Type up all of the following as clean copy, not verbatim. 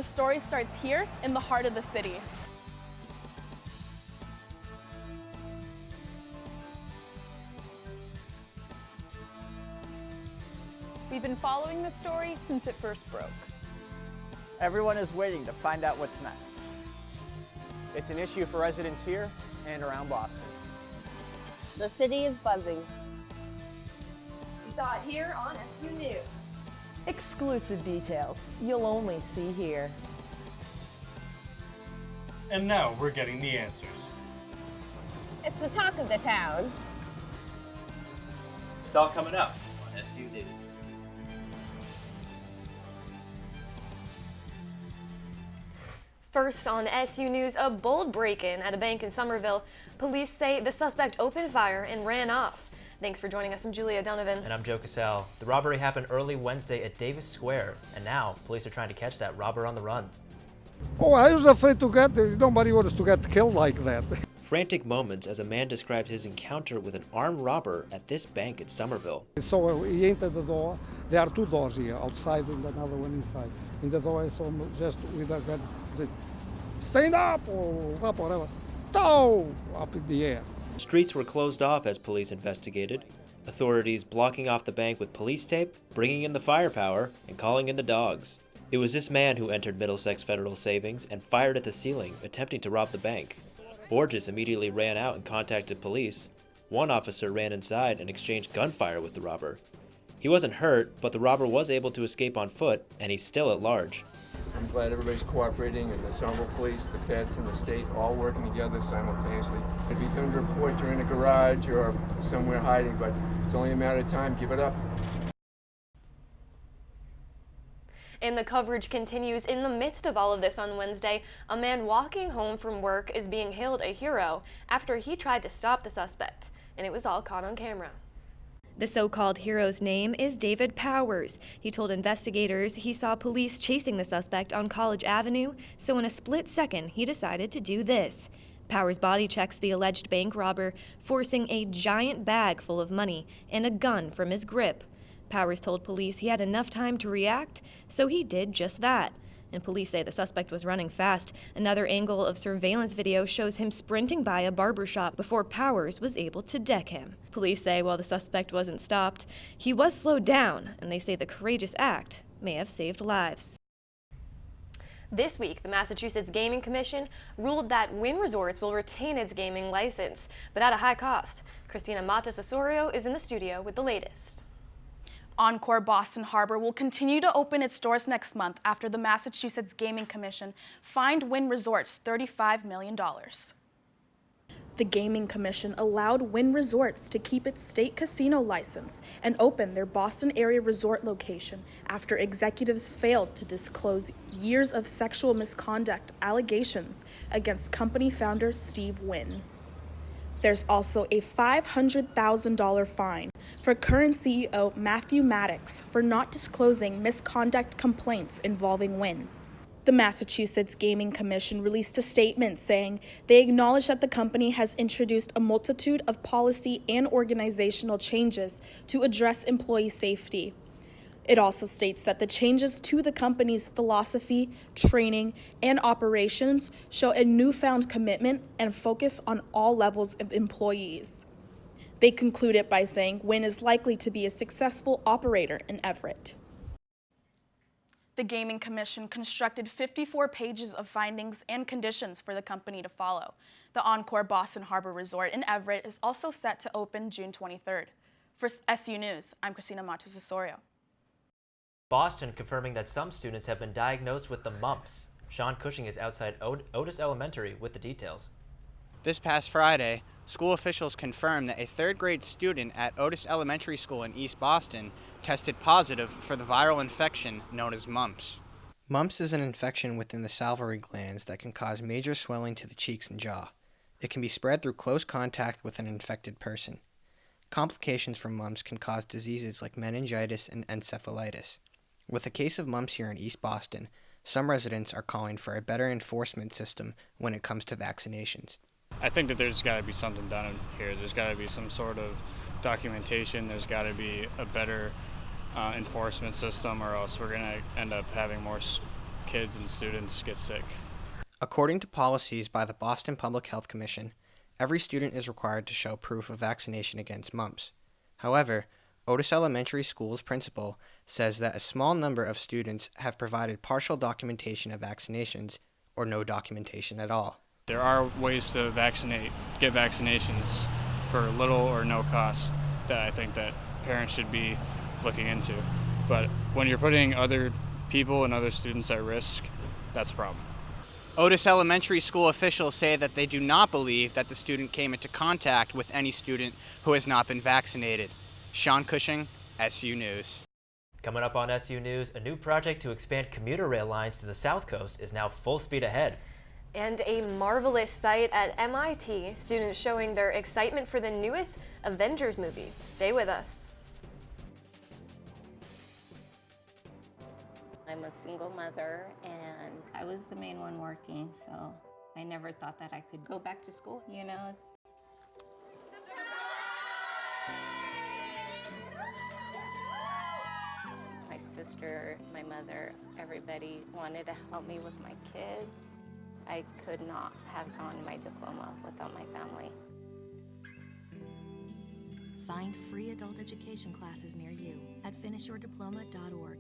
The story starts here in the heart of the city. We've been following the story since it first broke. Everyone is waiting to find out what's next. It's an issue for residents here and around Boston. The city is buzzing. You saw it here on SU News. Exclusive details you'll only see here. And now we're getting the answers. It's the talk of the town. It's all coming up on SU News. First on SU News, a bold break-in at a bank in Somerville. Police say the suspect opened fire and ran off. Thanks for joining us. I'm Julia Donovan. And I'm Joe Cassell. The robbery happened early Wednesday at Davis Square, and now police are trying to catch that robber on the run. Oh, I was afraid to get, nobody wants to get killed like that. Frantic moments as a man describes his encounter with an armed robber at this bank in Somerville. So he entered the door. There are two doors here, outside and another one inside. In the door I saw him just with a gun, stand up or up, whatever. Throw up in the air. Streets were closed off as police investigated. Authorities blocking off the bank with police tape, bringing in the firepower, and calling in the dogs. It was this man who entered Middlesex Federal Savings and fired at the ceiling, attempting to rob the bank. Borges immediately ran out and contacted police. One officer ran inside and exchanged gunfire with the robber. He wasn't hurt, but the robber was able to escape on foot, and he's still at large. I'm glad everybody's cooperating, and the Somerville Police, the feds, and the state all working together simultaneously. If he's under report, you're in a garage or somewhere hiding, but it's only a matter of time. Give it up. And the coverage continues. In the midst of all of this on Wednesday, a man walking home from work is being hailed a hero after he tried to stop the suspect, and it was all caught on camera. The so-called hero's name is David Powers. He told investigators he saw police chasing the suspect on College Avenue, so in a split second he decided to do this. Powers body checks the alleged bank robber, forcing a giant bag full of money and a gun from his grip. Powers told police he had enough time to react, so he did just that. And police say the suspect was running fast. Another angle of surveillance video shows him sprinting by a barber shop before Powers was able to deck him. Police say while the suspect wasn't stopped, he was slowed down, and they say the courageous act may have saved lives. This week, the Massachusetts Gaming Commission ruled that Wynn Resorts will retain its gaming license, but at a high cost. Christina Matos Osorio is in the studio with the latest. Encore Boston Harbor will continue to open its doors next month after the Massachusetts Gaming Commission fined Wynn Resorts $35 million. The Gaming Commission allowed Wynn Resorts to keep its state casino license and open their Boston area resort location after executives failed to disclose years of sexual misconduct allegations against company founder Steve Wynn. There's also a $500,000 fine for current CEO Matthew Maddox for not disclosing misconduct complaints involving Wynn. The Massachusetts Gaming Commission released a statement saying they acknowledge that the company has introduced a multitude of policy and organizational changes to address employee safety. It also states that the changes to the company's philosophy, training, and operations show a newfound commitment and focus on all levels of employees. They concluded by saying Wynn is likely to be a successful operator in Everett. The Gaming Commission constructed 54 pages of findings and conditions for the company to follow. The Encore Boston Harbor Resort in Everett is also set to open June 23rd. For SU News, I'm Christina Matos Osorio. Boston confirming that some students have been diagnosed with the mumps. Sean Cushing is outside Otis Elementary with the details. This past Friday, school officials confirmed that a third-grade student at Otis Elementary School in East Boston tested positive for the viral infection known as mumps. Mumps is an infection within the salivary glands that can cause major swelling to the cheeks and jaw. It can be spread through close contact with an infected person. Complications from mumps can cause diseases like meningitis and encephalitis. With a case of mumps here in East Boston, some residents are calling for a better enforcement system when it comes to vaccinations. I think that there's got to be something done here. There's got to be some sort of documentation. There's got to be a better enforcement system, or else we're going to end up having more kids and students get sick. According to policies by the Boston Public Health Commission, every student is required to show proof of vaccination against mumps. However, Otis Elementary School's principal says that a small number of students have provided partial documentation of vaccinations or no documentation at all. There are ways to get vaccinations for little or no cost that I think that parents should be looking into. But when you're putting other people and other students at risk, that's a problem. Otis Elementary School officials say that they do not believe that the student came into contact with any student who has not been vaccinated. Sean Cushing, SU News. Coming up on SU News, a new project to expand commuter rail lines to the South Coast is now full speed ahead. And a marvelous sight at MIT, students showing their excitement for the newest Avengers movie. Stay with us. I'm a single mother and I was the main one working, so I never thought that I could go back to school, you know? My sister, my mother, everybody wanted to help me with my kids. I could not have gotten my diploma without my family. Find free adult education classes near you at finishyourdiploma.org.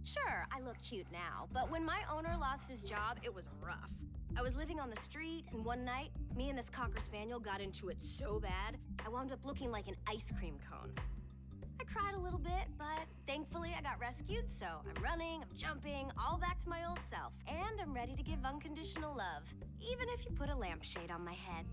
Sure, I look cute now, but when my owner lost his job, it was rough. I was living on the street, and one night, me and this Cocker Spaniel got into it so bad, I wound up looking like an ice cream cone. I cried a little bit, but thankfully I got rescued, so I'm running, I'm jumping, all back to my old self. And I'm ready to give unconditional love, even if you put a lampshade on my head.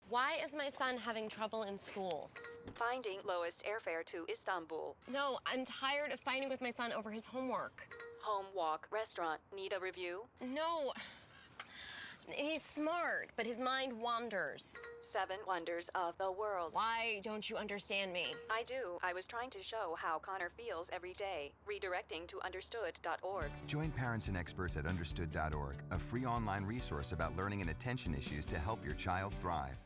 Why is my son having trouble in school? Finding lowest airfare to Istanbul. No, I'm tired of fighting with my son over his homework. Home, walk, restaurant. Need a review? No. He's smart, but his mind wanders. 7 wonders of the world. Why don't you understand me? I do. I was trying to show how Connor feels every day. Redirecting to understood.org. Join parents and experts at understood.org, a free online resource about learning and attention issues to help your child thrive.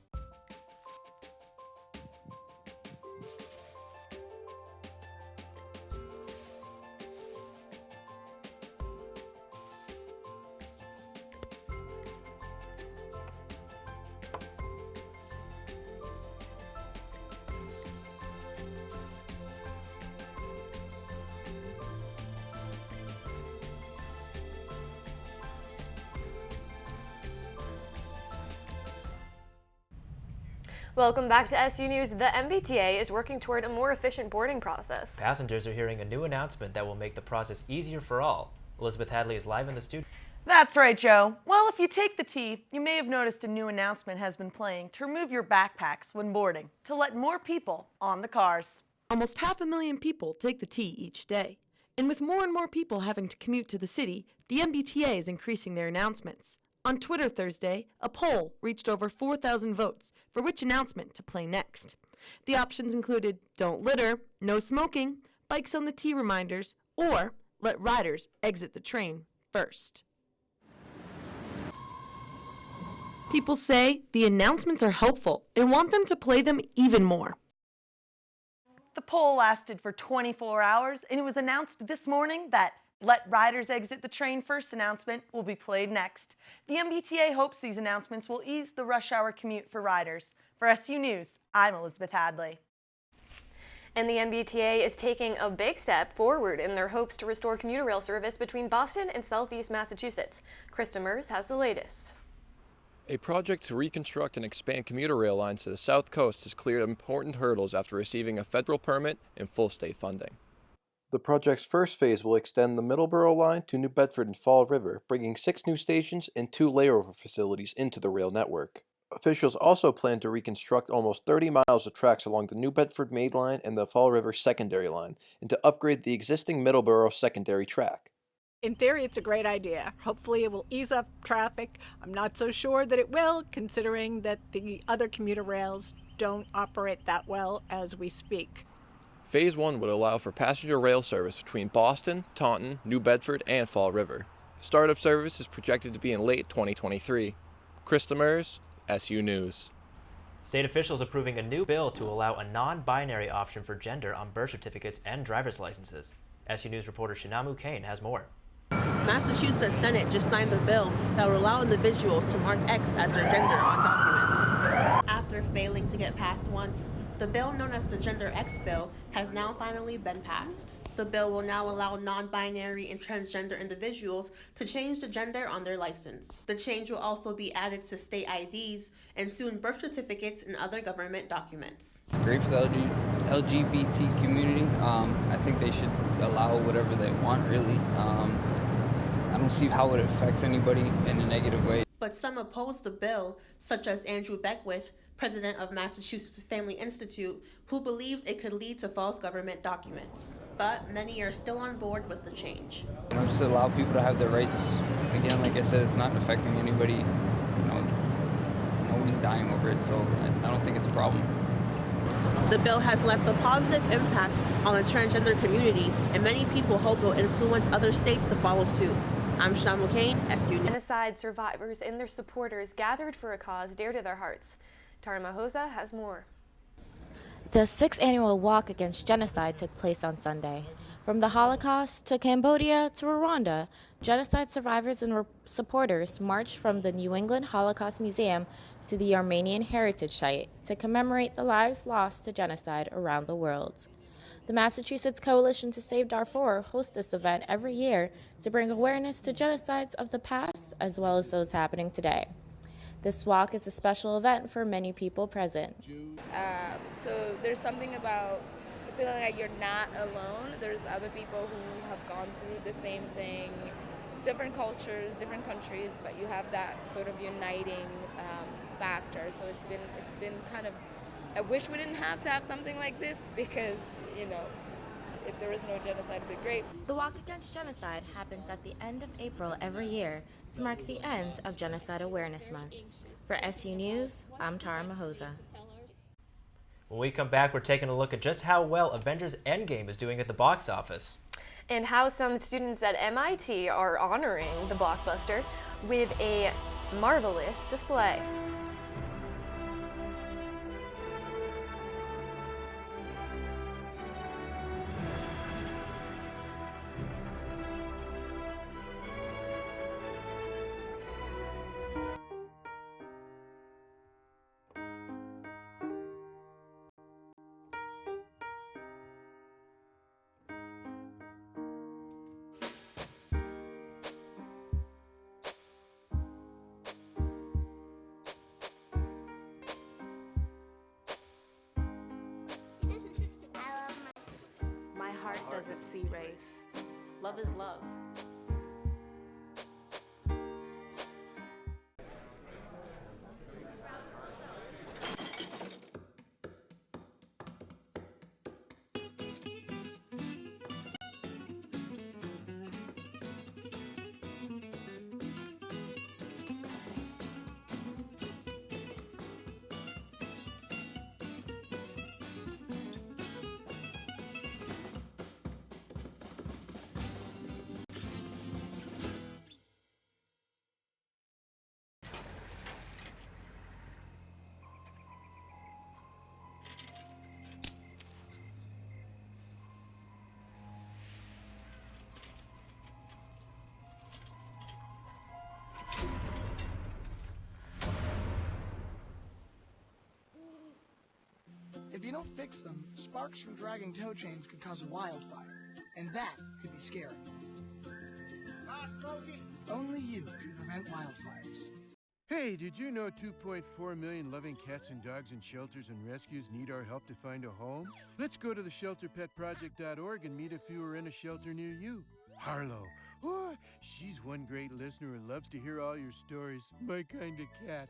Welcome back to SU News. The MBTA is working toward a more efficient boarding process. Passengers are hearing a new announcement that will make the process easier for all. Elizabeth Hadley is live in the studio. That's right, Joe. Well, if you take the T, you may have noticed a new announcement has been playing to remove your backpacks when boarding, to let more people on the cars. Almost 500,000 people take the T each day. And with more and more people having to commute to the city, the MBTA is increasing their announcements. On Twitter Thursday, a poll reached over 4,000 votes for which announcement to play next. The options included don't litter, no smoking, bikes on the T reminders, or let riders exit the train first. People say the announcements are helpful and want them to play them even more. The poll lasted for 24 hours, and it was announced this morning that let riders exit the train first announcement will be played next. The MBTA hopes these announcements will ease the rush hour commute for riders. For SU News, I'm Elizabeth Hadley. And the MBTA is taking a big step forward in their hopes to restore commuter rail service between Boston and Southeast Massachusetts. Krista Mers has the latest. A project to reconstruct and expand commuter rail lines to the South Coast has cleared important hurdles after receiving a federal permit and full state funding. The project's first phase will extend the Middleborough line to New Bedford and Fall River, bringing 6 new stations and 2 layover facilities into the rail network. Officials also plan to reconstruct almost 30 miles of tracks along the New Bedford Main Line and the Fall River Secondary Line, and to upgrade the existing Middleborough Secondary track. In theory, it's a great idea. Hopefully it will ease up traffic. I'm not so sure that it will, considering that the other commuter rails don't operate that well as we speak. Phase 1 would allow for passenger rail service between Boston, Taunton, New Bedford, and Fall River. Start of service is projected to be in late 2023. Krista Mers, SU News. State officials approving a new bill to allow a non-binary option for gender on birth certificates and driver's licenses. SU News reporter Shinamu Kane has more. Massachusetts Senate just signed the bill that will allow individuals to mark X as their gender on documents. After failing to get passed once, the bill known as the Gender X Bill has now finally been passed. The bill will now allow non-binary and transgender individuals to change the gender on their license. The change will also be added to state IDs and soon birth certificates and other government documents. It's great for the LGBT community. I think they should allow whatever they want, really. I don't see how it affects anybody in a negative way. But some oppose the bill, such as Andrew Beckwith, president of Massachusetts Family Institute, who believes it could lead to false government documents. But many are still on board with the change. Just allow people to have their rights. Again, like I said, it's not affecting anybody. Nobody's dying over it, so I don't think it's a problem. The bill has left a positive impact on the transgender community, and many people hope it will influence other states to follow suit. I'm Shamu Kane, SU News. Genocide survivors and their supporters gathered for a cause dear to their hearts. Tara Mahosa has more. The 6th annual Walk Against Genocide took place on Sunday. From the Holocaust to Cambodia to Rwanda, genocide survivors and supporters marched from the New England Holocaust Museum to the Armenian Heritage Site to commemorate the lives lost to genocide around the world. The Massachusetts Coalition to Save Darfur hosts this event every year to bring awareness to genocides of the past as well as those happening today. This walk is a special event for many people present. So there's something about feeling like you're not alone. There's other people who have gone through the same thing, different cultures, different countries, but you have that sort of uniting factor. So it's been kind of, I wish we didn't have to have something like this because, if there was no genocide, it would be great. The Walk Against Genocide happens at the end of April every year to mark the end of Genocide Awareness Month. For SU News, I'm Tara Mahosa. When we come back, we're taking a look at just how well Avengers Endgame is doing at the box office. And how some students at MIT are honoring the blockbuster with a marvelous display. My heart doesn't see race. Love is love. If you don't fix them, sparks from dragging tow chains could cause a wildfire, and that could be scary. Only you can prevent wildfires. Hey, did you know 2.4 million loving cats and dogs in shelters and rescues need our help to find a home? Let's go to the shelterpetproject.org and meet a few who are in a shelter near you. Harlow, oh, she's one great listener who loves to hear all your stories. My kind of cat.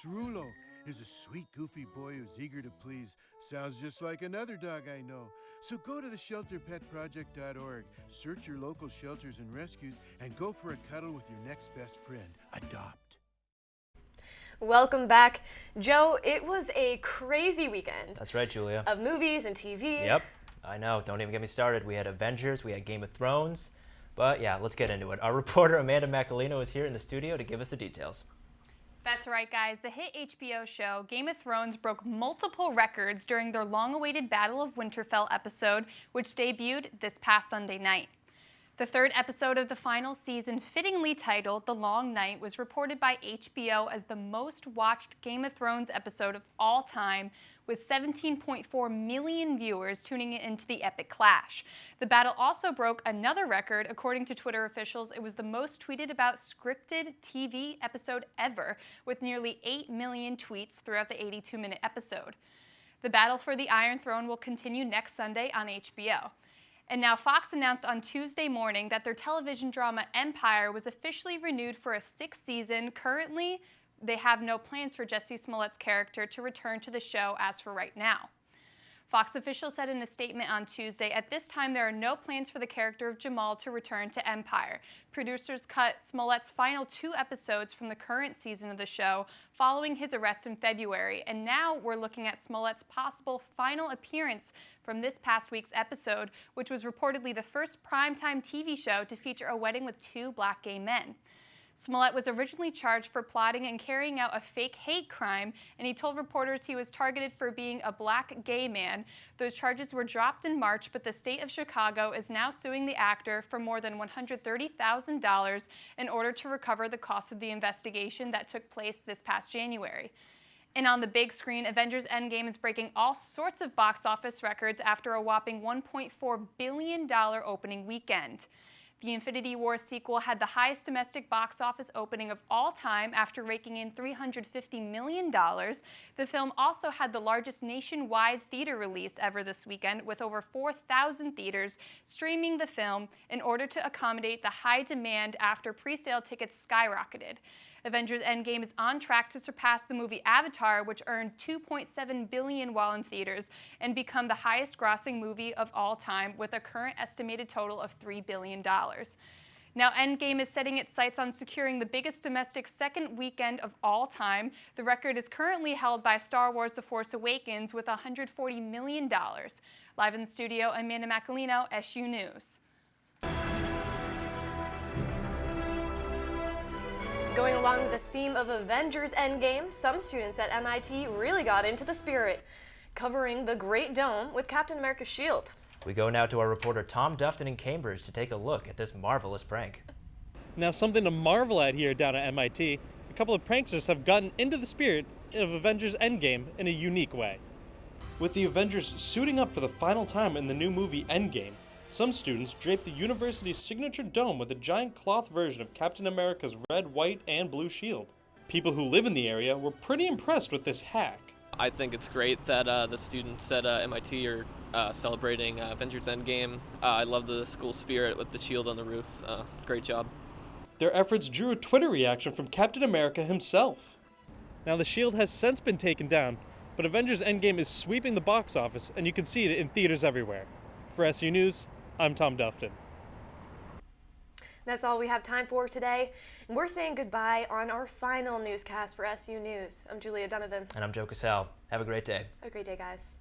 Cerulo is a sweet, goofy boy who's eager to please. Sounds just like another dog I know. So go to the shelterpetproject.org, search your local shelters and rescues, and go for a cuddle with your next best friend. Adopt. Welcome back. Joe, it was a crazy weekend. That's right, Julia. Of movies and TV. Yep, I know. Don't even get me started. We had Avengers, we had Game of Thrones. But yeah, let's get into it. Our reporter Amanda Macalino is here in the studio to give us the details. That's right, guys. The hit HBO show Game of Thrones broke multiple records during their long-awaited Battle of Winterfell episode, which debuted this past Sunday night. The third episode of the final season, fittingly titled The Long Night, was reported by HBO as the most watched Game of Thrones episode of all time, with 17.4 million viewers tuning into the epic clash. The battle also broke another record. According to Twitter officials, it was the most tweeted about scripted TV episode ever, with nearly 8 million tweets throughout the 82-minute episode. The battle for the Iron Throne will continue next Sunday on HBO. And now Fox announced on Tuesday morning that their television drama Empire was officially renewed for a 6th season. Currently, they have no plans for Jesse Smollett's character to return to the show as for right now. Fox officials said in a statement on Tuesday, at this time there are no plans for the character of Jamal to return to Empire. Producers cut Smollett's final 2 episodes from the current season of the show following his arrest in February, and now we're looking at Smollett's possible final appearance from this past week's episode, which was reportedly the first primetime TV show to feature a wedding with 2 black gay men. Smollett was originally charged for plotting and carrying out a fake hate crime, and he told reporters he was targeted for being a black gay man. Those charges were dropped in March, but the state of Chicago is now suing the actor for more than $130,000 in order to recover the cost of the investigation that took place this past January. And on the big screen, Avengers Endgame is breaking all sorts of box office records after a whopping $1.4 billion opening weekend. The Infinity War sequel had the highest domestic box office opening of all time after raking in $350 million. The film also had the largest nationwide theater release ever this weekend, with over 4,000 theaters streaming the film in order to accommodate the high demand after pre-sale tickets skyrocketed. Avengers Endgame is on track to surpass the movie Avatar, which earned $2.7 billion while in theaters, and become the highest-grossing movie of all time, with a current estimated total of $3 billion. Now, Endgame is setting its sights on securing the biggest domestic second weekend of all time. The record is currently held by Star Wars The Force Awakens with $140 million. Live in the studio, Amanda Macalino, SU News. Going along with the theme of Avengers Endgame, some students at MIT really got into the spirit, covering the Great Dome with Captain America's shield. We go now to our reporter Tom Dufton in Cambridge to take a look at this marvelous prank. Now, something to marvel at here down at MIT, a couple of pranksters have gotten into the spirit of Avengers Endgame in a unique way. With the Avengers suiting up for the final time in the new movie Endgame, some students draped the university's signature dome with a giant cloth version of Captain America's red, white, and blue shield. People who live in the area were pretty impressed with this hack. I think it's great that the students at MIT are celebrating Avengers Endgame. I love the school spirit with the shield on the roof. Great job. Their efforts drew a Twitter reaction from Captain America himself. Now, the shield has since been taken down, but Avengers Endgame is sweeping the box office, and you can see it in theaters everywhere. For SU News, I'm Tom Dufton. That's all we have time for today. And we're saying goodbye on our final newscast for SU News. I'm Julia Donovan. And I'm Joe Casal. Have a great day. Have a great day, guys.